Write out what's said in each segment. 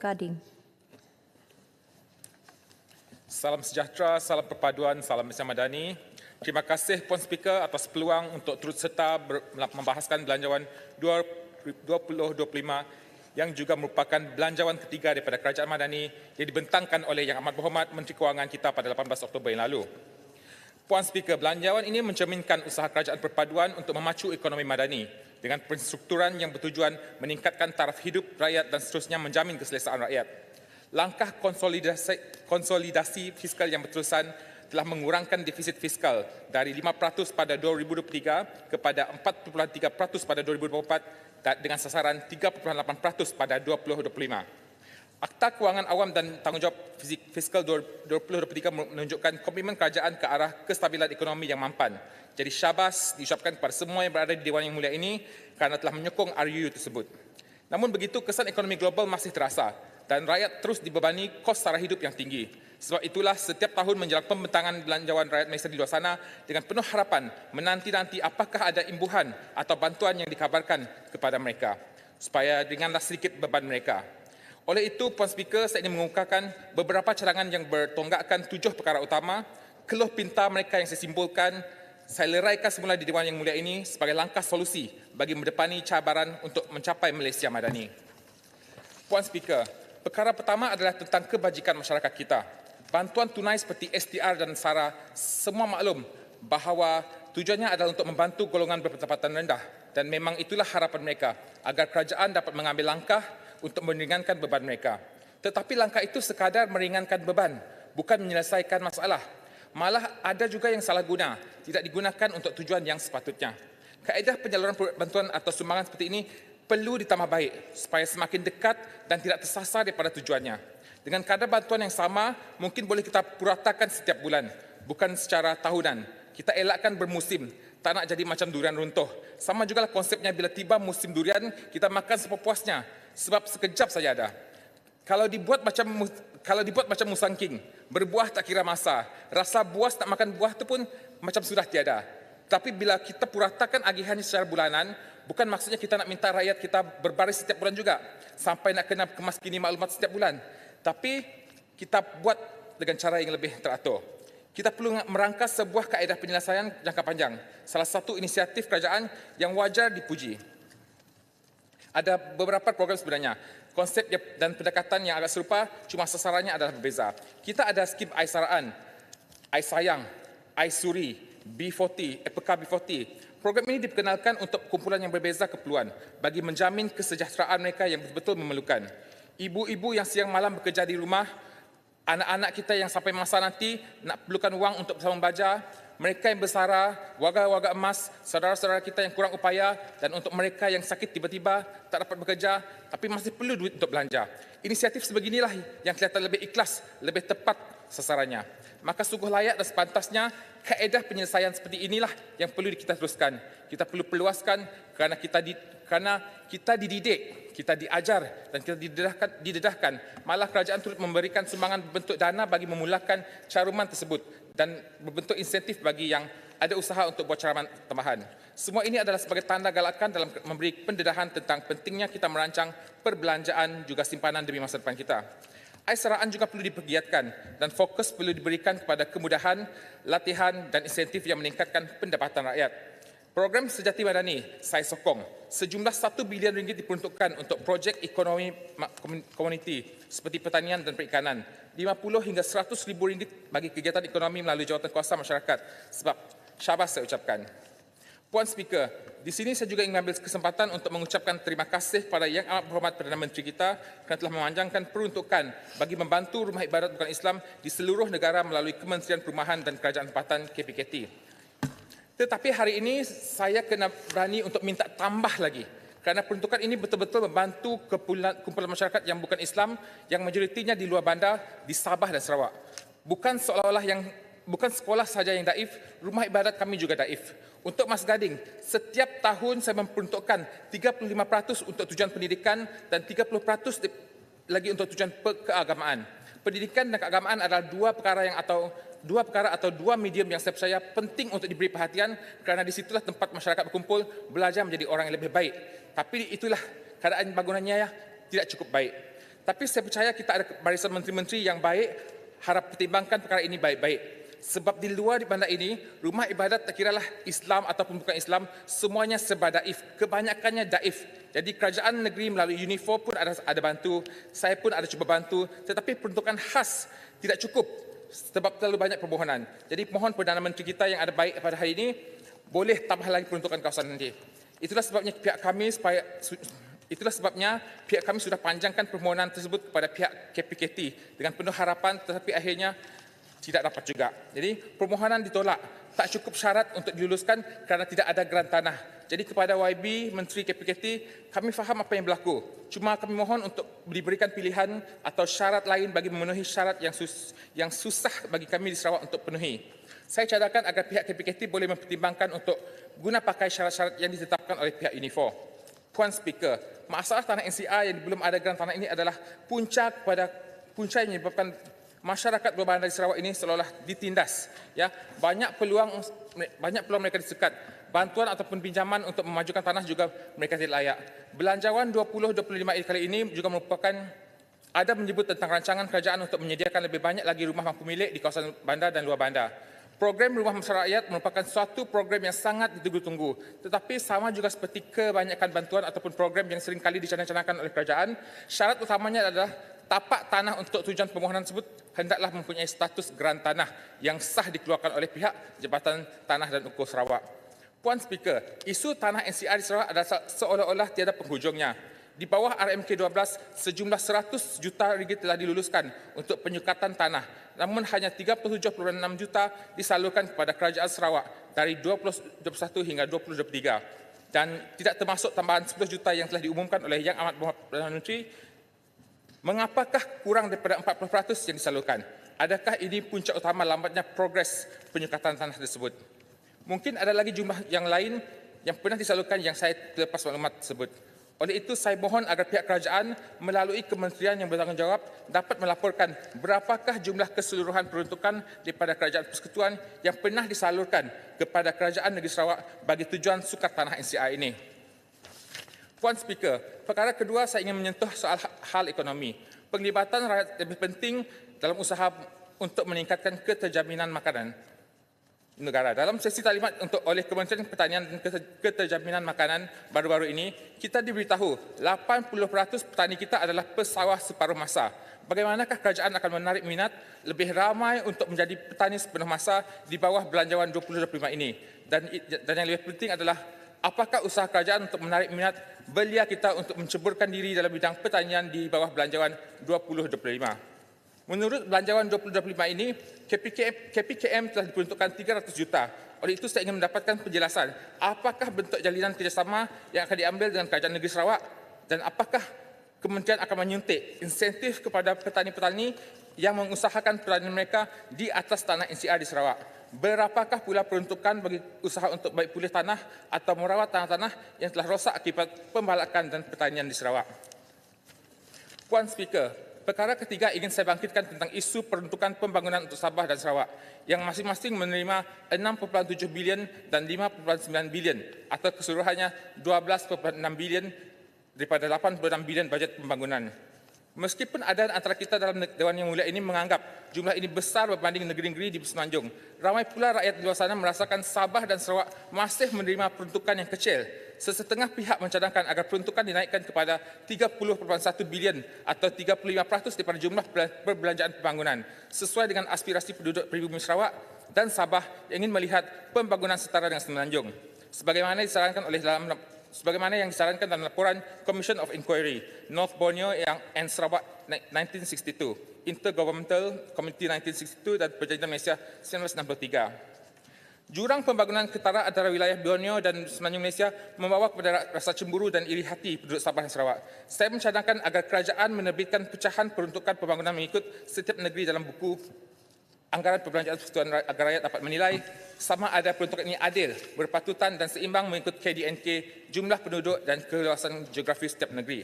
Gading. Salam sejahtera, salam perpaduan, salam Malaysia Madani. Terima kasih Puan Speaker atas peluang untuk turut serta membahaskan belanjawan 2025 yang juga merupakan belanjawan ketiga daripada Kerajaan Madani yang dibentangkan oleh Yang Amat Berhormat Menteri Kewangan kita pada 18 Oktober yang lalu. Puan Speaker, belanjawan ini mencerminkan usaha Kerajaan Perpaduan untuk memacu ekonomi madani dengan penstrukturan yang bertujuan meningkatkan taraf hidup rakyat dan seterusnya menjamin keselesaan rakyat. Langkah konsolidasi fiskal yang berterusan telah mengurangkan defisit fiskal dari 5% pada 2023 kepada 4.3% pada 2024 dengan sasaran 3.8% pada 2025. Akta Kewangan Awam dan Tanggungjawab Fiskal 2023 menunjukkan komitmen kerajaan ke arah kestabilan ekonomi yang mampan. Jadi syabas diucapkan kepada semua yang berada di Dewan Yang Mulia ini kerana telah menyokong RUU tersebut. Namun begitu, kesan ekonomi global masih terasa dan rakyat terus dibebani kos sara hidup yang tinggi. Sebab itulah setiap tahun menjelang pembentangan belanjawan rakyat Malaysia di luar sana dengan penuh harapan menanti-nanti apakah ada imbuhan atau bantuan yang dikabarkan kepada mereka supaya ringanlah sedikit beban mereka. Oleh itu, Puan Speaker, saya ingin mengungkapkan beberapa cadangan yang bertonggakkan 7 perkara utama, keluh pintar mereka yang saya simpulkan, saya leraikan semula di Dewan Yang Mulia ini sebagai langkah solusi bagi mendepani cabaran untuk mencapai Malaysia Madani. Puan Speaker, perkara pertama adalah tentang kebajikan masyarakat kita. Bantuan tunai seperti STR dan SARA semua maklum bahawa tujuannya adalah untuk membantu golongan berpendapatan rendah dan memang itulah harapan mereka agar kerajaan dapat mengambil langkah untuk meringankan beban mereka. Tetapi langkah itu sekadar meringankan beban, bukan menyelesaikan masalah. Malah ada juga yang salah guna, tidak digunakan untuk tujuan yang sepatutnya. Kaedah penyaluran bantuan atau sumbangan seperti ini perlu ditambah baik supaya semakin dekat dan tidak tersasar daripada tujuannya. Dengan kadar bantuan yang sama, mungkin boleh kita puratakan setiap bulan, bukan secara tahunan. Kita elakkan bermusim, tak nak jadi macam durian runtuh. Sama juga konsepnya bila tiba musim durian, kita makan sepuasnya, sebab sekejap saja ada. Kalau dibuat macam musangking, berbuah tak kira masa, rasa buas nak makan buah itu pun macam sudah tiada. Tapi bila kita puratakan agihannya secara bulanan, bukan maksudnya kita nak minta rakyat kita berbaris setiap bulan juga, sampai nak kena kemaskini maklumat setiap bulan. Tapi kita buat dengan cara yang lebih teratur. Kita perlu merangkas sebuah kaedah penyelesaian jangka panjang. Salah satu inisiatif kerajaan yang wajar dipuji. Ada beberapa program sebenarnya. Konsep dan pendekatan yang agak serupa, cuma sasarannya adalah berbeza. Kita ada skim Aisaraan, Aisayang, Aisuri, B40, Epeka B40. Program ini diperkenalkan untuk kumpulan yang berbeza keperluan bagi menjamin kesejahteraan mereka yang betul-betul memerlukan. Ibu-ibu yang siang malam bekerja di rumah, anak-anak kita yang sampai masa nanti nak perlukan wang untuk bersama belajar, mereka yang bersara, warga-warga emas, saudara-saudara kita yang kurang upaya dan untuk mereka yang sakit tiba-tiba tak dapat bekerja tapi masih perlu duit untuk belanja. Inisiatif sebeginilah yang kelihatan lebih ikhlas, lebih tepat sasarannya. Maka sungguh layak dan sepantasnya kaedah penyelesaian seperti inilah yang perlu kita teruskan. Kita perlu perluaskan kerana kita dididik, kita diajar dan kita didedahkan. Malah kerajaan turut memberikan sumbangan berbentuk dana bagi memulakan caruman tersebut dan berbentuk insentif bagi yang ada usaha untuk buat caruman tambahan. Semua ini adalah sebagai tanda galakan dalam memberi pendedahan tentang pentingnya kita merancang perbelanjaan juga simpanan demi masa depan kita. Aisaraan juga perlu dipergiatkan dan fokus perlu diberikan kepada kemudahan, latihan dan insentif yang meningkatkan pendapatan rakyat. Program Sejati Madani saya sokong. Sejumlah RM1 bilion diperuntukkan untuk projek ekonomi komuniti seperti pertanian dan perikanan. 50 hingga RM100,000 bagi kegiatan ekonomi melalui jawatankuasa masyarakat. Sebab syabas saya ucapkan. Puan Speaker, di sini saya juga ingin mengambil kesempatan untuk mengucapkan terima kasih kepada Yang Amat Berhormat Perdana Menteri kita kerana telah memanjangkan peruntukan bagi membantu rumah ibadat bukan Islam di seluruh negara melalui Kementerian Perumahan dan Kerajaan Tempatan KPKT. Tetapi hari ini saya kena berani untuk minta tambah lagi kerana peruntukan ini betul-betul membantu kumpulan masyarakat yang bukan Islam yang majoritinya di luar bandar di Sabah dan Sarawak. Bukan sekolah sahaja yang daif, rumah ibadat kami juga daif. Untuk Mas Gading, setiap tahun saya memperuntukkan 35% untuk tujuan pendidikan dan 30% lagi untuk tujuan keagamaan. Pendidikan dan keagamaan adalah dua perkara atau dua medium yang saya percaya penting untuk diberi perhatian kerana di situlah tempat masyarakat berkumpul belajar menjadi orang yang lebih baik. Tapi itulah keadaan bangunannya tidak cukup baik. Tapi saya percaya kita ada barisan menteri-menteri yang baik, harap pertimbangkan perkara ini baik-baik. Sebab di luar di bandar ini, rumah ibadat tak kiralah Islam ataupun bukan Islam, semuanya serba daif. Kebanyakannya daif. Jadi kerajaan negeri melalui UNIFOR pun ada bantu, saya pun ada cuba bantu, tetapi peruntukan khas tidak cukup sebab terlalu banyak permohonan. Jadi mohon Perdana Menteri kita yang ada baik pada hari ini, boleh tambah lagi peruntukan kawasan nanti. Itulah sebabnya pihak kami sudah panjangkan permohonan tersebut kepada pihak KPKT dengan penuh harapan, tetapi akhirnya tidak dapat juga. Jadi permohonan ditolak. Tak cukup syarat untuk diluluskan kerana tidak ada geran tanah. Jadi kepada YB, Menteri KPKT, kami faham apa yang berlaku. Cuma kami mohon untuk diberikan pilihan atau syarat lain bagi memenuhi syarat yang susah bagi kami di Sarawak untuk penuhi. Saya cadangkan agar pihak KPKT boleh mempertimbangkan untuk guna pakai syarat-syarat yang ditetapkan oleh pihak UNIFOR. Puan Speaker, masalah tanah NCR yang belum ada geran tanah ini adalah punca yang menyebabkan masyarakat luar bandar di Sarawak ini seolah-olah ditindas. Ya, banyak peluang mereka disekat. Bantuan ataupun pinjaman untuk memajukan tanah juga mereka tidak layak. Belanjawan 2025 kali ini juga merupakan ada menyebut tentang rancangan kerajaan untuk menyediakan lebih banyak lagi rumah mampu milik di kawasan bandar dan luar bandar. Program Rumah Masyarakat Rakyat merupakan suatu program yang sangat ditunggu-tunggu. Tetapi sama juga seperti kebanyakan bantuan ataupun program yang seringkali dicanangkan oleh kerajaan, syarat utamanya adalah tapak tanah untuk tujuan permohonan tersebut hendaklah mempunyai status geran tanah yang sah dikeluarkan oleh pihak Jabatan Tanah dan Ukur Sarawak. Puan Speaker, isu tanah NCR di Sarawak adalah seolah-olah tiada penghujungnya. Di bawah RMK 12, sejumlah 100 juta ringgit telah diluluskan untuk penyukatan tanah. Namun hanya 37.6 juta disalurkan kepada Kerajaan Sarawak dari 2021 hingga 2023. Dan tidak termasuk tambahan 10 juta yang telah diumumkan oleh Yang Amat Berhormat Perdana Menteri. Mengapakah kurang daripada 40% yang disalurkan? Adakah ini punca utama lambatnya progres penyukatan tanah tersebut? Mungkin ada lagi jumlah yang lain yang pernah disalurkan yang saya terlepas maklumat tersebut. Oleh itu, saya mohon agar pihak kerajaan melalui kementerian yang bertanggungjawab dapat melaporkan berapakah jumlah keseluruhan peruntukan daripada Kerajaan Persekutuan yang pernah disalurkan kepada Kerajaan Negeri Sarawak bagi tujuan sukat tanah NCR ini. Puan Speaker, perkara kedua saya ingin menyentuh soal hal ekonomi. Penglibatan rakyat lebih penting dalam usaha untuk meningkatkan keterjaminan makanan negara. Dalam sesi taklimat oleh Kementerian Pertanian dan Keterjaminan Makanan baru-baru ini, kita diberitahu 80% petani kita adalah pesawah separuh masa. Bagaimanakah kerajaan akan menarik minat lebih ramai untuk menjadi petani sepenuh masa di bawah Belanjawan 2025 ini? Dan yang lebih penting adalah apakah usaha kerajaan untuk menarik minat belia kita untuk menceburkan diri dalam bidang pertanian di bawah Belanjawan 2025? Menurut Belanjawan 2025 ini, KPKM telah diperuntukkan 300 juta. Oleh itu, saya ingin mendapatkan penjelasan apakah bentuk jalinan kerjasama yang akan diambil dengan Kerajaan Negeri Sarawak dan apakah kementerian akan menyuntik insentif kepada petani-petani yang mengusahakan pertanian mereka di atas tanah NCR di Sarawak. Berapakah pula peruntukan bagi usaha untuk baik pulih tanah atau merawat tanah-tanah yang telah rosak akibat pembalakan dan pertanian di Sarawak? Puan Speaker, perkara ketiga ingin saya bangkitkan tentang isu peruntukan pembangunan untuk Sabah dan Sarawak yang masing-masing menerima 6.7 bilion dan 5.9 bilion atau keseluruhannya 12.6 bilion daripada 86 bilion bajet pembangunan. Meskipun ada antara kita dalam Dewan Yang Mulia ini menganggap jumlah ini besar berbanding negeri-negeri di Semenanjung, ramai pula rakyat di luar sana merasakan Sabah dan Sarawak masih menerima peruntukan yang kecil. Sesetengah pihak mencadangkan agar peruntukan dinaikkan kepada 30.1 bilion atau 35% daripada jumlah perbelanjaan pembangunan, sesuai dengan aspirasi penduduk pribumi Sarawak dan Sabah yang ingin melihat pembangunan setara dengan Semenanjung. Sebagaimana yang disarankan dalam laporan Commission of Inquiry North Borneo and Sarawak 1962, Intergovernmental Committee 1962 dan Perjanjian Malaysia 1963. Jurang pembangunan ketara antara wilayah Borneo dan Semenanjung Malaysia membawa kepada rasa cemburu dan iri hati penduduk Sabah dan Sarawak. Saya mencadangkan agar kerajaan menerbitkan pecahan peruntukan pembangunan mengikut setiap negeri dalam buku Anggaran Perbelanjaan Persekutuan Agar Rakyat dapat menilai sama ada peruntukan ini adil, berpatutan dan seimbang mengikut KDNK, jumlah penduduk dan keluasan geografis setiap negeri.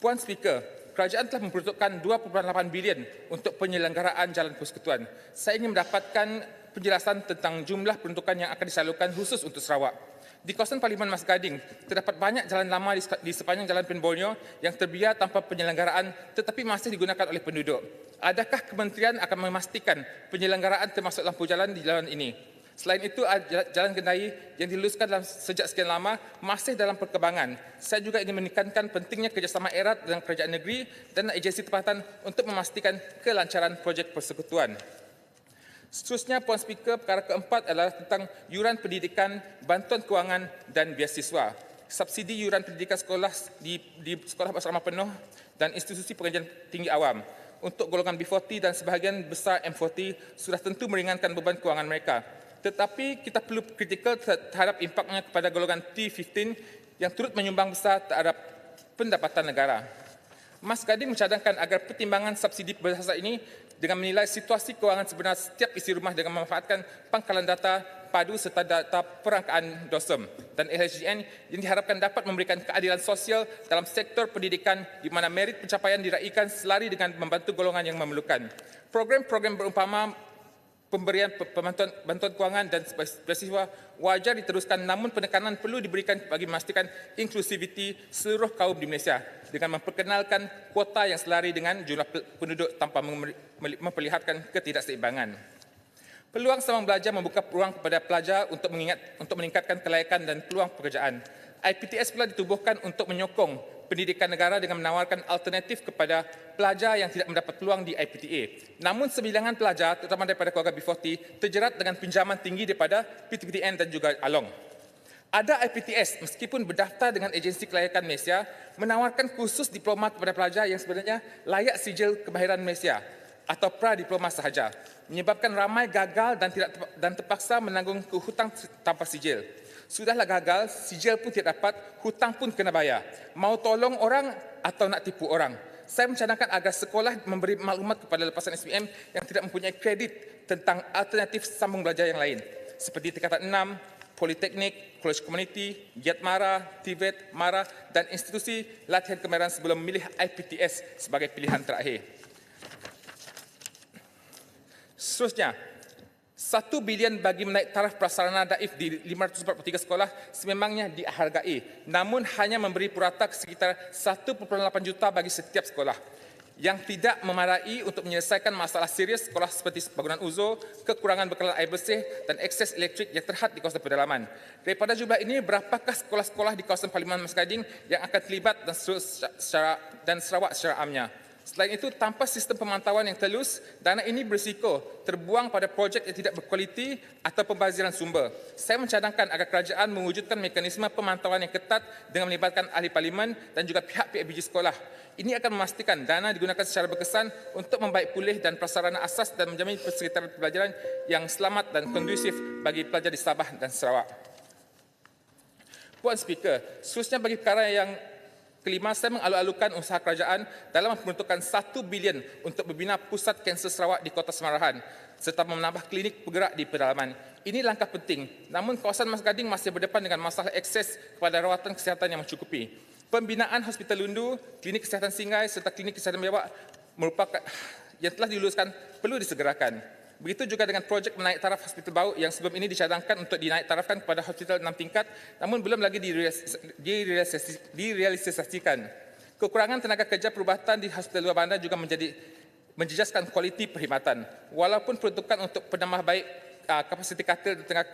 Puan Speaker, kerajaan telah memperuntukkan 2.8 bilion untuk penyelenggaraan Jalan Persekutuan. Saya ingin mendapatkan penjelasan tentang jumlah peruntukan yang akan disalurkan khusus untuk Sarawak. Di kawasan Parlimen Mas Gading, terdapat banyak jalan lama di sepanjang Jalan Pen Borneo yang terbiar tanpa penyelenggaraan tetapi masih digunakan oleh penduduk. Adakah kementerian akan memastikan penyelenggaraan termasuk lampu jalan di jalan ini? Selain itu, jalan Gendai yang diluluskan sejak sekian lama masih dalam perkembangan. Saya juga ingin menekankan pentingnya kerjasama erat dengan kerajaan negeri dan agensi tempatan untuk memastikan kelancaran projek persekutuan. Seterusnya, Puan Speaker, perkara keempat adalah tentang yuran pendidikan, bantuan kewangan dan biasiswa. Subsidi yuran pendidikan sekolah di sekolah berasrama penuh dan institusi pengajian tinggi awam untuk golongan B40 dan sebahagian besar M40 sudah tentu meringankan beban kewangan mereka. Tetapi kita perlu kritikal terhadap impaknya kepada golongan T15 yang turut menyumbang besar terhadap pendapatan negara. Mas Gading mencadangkan agar pertimbangan subsidi berbahasa ini dengan menilai situasi kewangan sebenar setiap isi rumah dengan memanfaatkan pangkalan data padu serta data perangkaan DOSM dan LHDN yang diharapkan dapat memberikan keadilan sosial dalam sektor pendidikan di mana merit pencapaian diraikan selari dengan membantu golongan yang memerlukan. Program-program berumpama pemberian bantuan kewangan dan beasiswa wajar diteruskan, namun penekanan perlu diberikan bagi memastikan inklusiviti seluruh kaum di Malaysia dengan memperkenalkan kuota yang selari dengan jumlah penduduk tanpa memperlihatkan ketidakseimbangan. Peluang sambung belajar membuka peluang kepada pelajar untuk meningkatkan kelayakan dan peluang pekerjaan. IPTS pula ditubuhkan untuk menyokong pendidikan negara dengan menawarkan alternatif kepada pelajar yang tidak mendapat peluang di IPTA. Namun sebilangan pelajar, terutama daripada keluarga B40, terjerat dengan pinjaman tinggi daripada PTPTN dan juga Along. Ada IPTS, meskipun berdaftar dengan Agensi Kelayakan Malaysia, menawarkan kursus diploma kepada pelajar yang sebenarnya layak sijil kemahiran Malaysia atau pra-diploma sahaja, menyebabkan ramai gagal dan terpaksa menanggung hutang tanpa sijil. Sudahlah gagal, sijil pun tidak dapat, hutang pun kena bayar. Mau tolong orang atau nak tipu orang? Saya mencadangkan agar sekolah memberi maklumat kepada lepasan SPM yang tidak mempunyai kredit tentang alternatif sambung belajar yang lain, seperti tingkatan 6, Politeknik, Kolej Komuniti, Giat Mara, TVET, Mara dan institusi latihan kemahiran sebelum memilih IPTS sebagai pilihan terakhir. Seterusnya, 1 bilion bagi menaik taraf prasarana daif di 543 sekolah sememangnya dihargai, namun hanya memberi purata sekitar 1.8 juta bagi setiap sekolah yang tidak memadai untuk menyelesaikan masalah serius sekolah seperti bangunan uzur, kekurangan bekalan air bersih dan akses elektrik yang terhad di kawasan pedalaman. Daripada jumlah ini, berapakah sekolah-sekolah di kawasan Parlimen Mas Gading yang akan terlibat dan Sarawak secara amnya? Selain itu, tanpa sistem pemantauan yang telus, dana ini berisiko terbuang pada projek yang tidak berkualiti atau pembaziran sumber. Saya mencadangkan agar kerajaan mewujudkan mekanisme pemantauan yang ketat dengan melibatkan ahli parlimen dan juga pihak-pihak biji sekolah. Ini akan memastikan dana digunakan secara berkesan untuk membaik pulih dan prasarana asas dan menjamin persekitaran pembelajaran yang selamat dan kondusif bagi pelajar di Sabah dan Sarawak. Puan Speaker, seterusnya bagi perkara yang kelima, saya mengalu-alukan usaha kerajaan dalam memperuntukkan 1 bilion untuk membina pusat kanser Sarawak di Kota Semarahan serta menambah klinik bergerak di pedalaman. Ini langkah penting, namun kawasan Mas Gading masih berdepan dengan masalah akses kepada rawatan kesihatan yang mencukupi. Pembinaan Hospital Lundu, Klinik Kesihatan Singai serta Klinik Kesihatan Biawak merupakan yang telah diluluskan perlu disegerakan. Begitu juga dengan projek menaik taraf Hospital Bau yang sebelum ini dicadangkan untuk dinaik tarafkan kepada hospital 6 tingkat namun belum lagi direalisasikan. Kekurangan tenaga kerja perubatan di hospital luar bandar juga menjejaskan kualiti perkhidmatan. Walaupun peruntukan untuk penambah baik kapasiti katil tenaga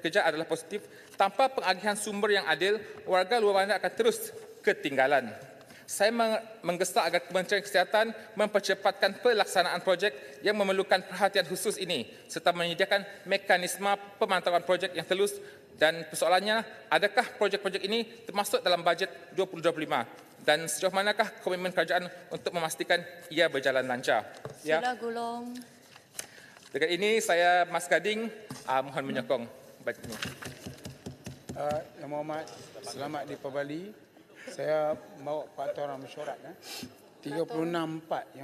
kerja adalah positif, tanpa pengagihan sumber yang adil, warga luar bandar akan terus ketinggalan. Saya menggesa agar Kementerian Kesihatan mempercepatkan pelaksanaan projek yang memerlukan perhatian khusus ini serta menyediakan mekanisme pemantauan projek yang telus dan persoalannya, adakah projek-projek ini termasuk dalam bajet 2025 dan sejauh manakah komitmen kerajaan untuk memastikan ia berjalan lancar. Sila Gulong. Dengan ini saya Mas Gading mohon menyokong bajet ini. Yang Mohd, selamat di Pabali. Saya bawa Pak Tuan mesyuarat 36 part yang